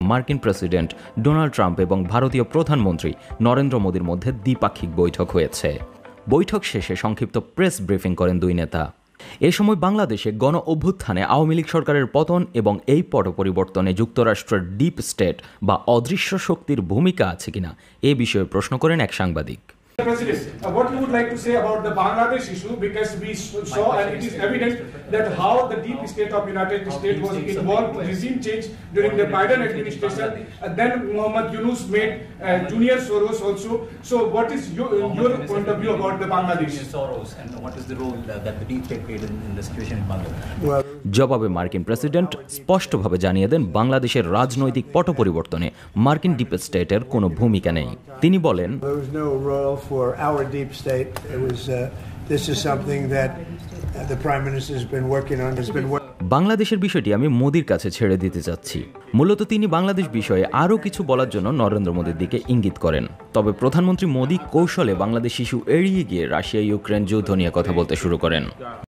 মার্কিন president Donald Trump এবং ভারতীয় প্রধানমন্ত্রী নরেন্দ্র মোদীর মধ্যে দ্বিপাক্ষিক বৈঠক হয়েছে। বৈঠক শেষে সংক্ষিপ্ত প্রেস ব্রিফিং করেন দুই নেতা। এ সময় বাংলাদেশে গণ অভ্যুত্থানে আওয়ামী লীগ সরকারের পতন এবং এই পট পরিবর্তনে যুক্তরাষ্ট্রের ডিপ স্টেট বা অদৃশ্য শক্তির ভূমিকা আছে কিনা এ বিষয়ে প্রশ্ন করেন এক সাংবাদিক। President, what you would like to say about the Bangladesh issue, because we saw and it is evident that how the deep state of United States was involved in regime change during the Biden administration. Then Mohammed Yunus made Junior Soros also. So what is your point of view about the Bangladesh? Soros, and what is the role that the deep state played in the situation in Bangladesh? জবাবে মার্কিন president স্পষ্টভাবে জানিয়ে দেন বাংলাদেশের রাজনৈতিক পট পরিবর্তনে মার্কিন deep স্টেটের কোনো ভূমিকা নেই। তিনি বলেন, for our deep state. This is something that the Prime Minister has been working on. বাংলাদেশের বিষয়টি আমি মোদির কাছে ছেড়ে দিতে চাচ্ছি। মূলত তিনি বাংলাদেশ বিষয়ে আরও কিছু বলার জন্য নরেন্দ্র মোদির দিকে ইঙ্গিত করেন। তবে প্রধানমন্ত্রী মোদি কৌশলে বাংলাদেশ ইস্যু এড়িয়ে গিয়ে রাশিয়া ইউক্রেন যুদ্ধ নিয়ে কথা বলতে শুরু করেন।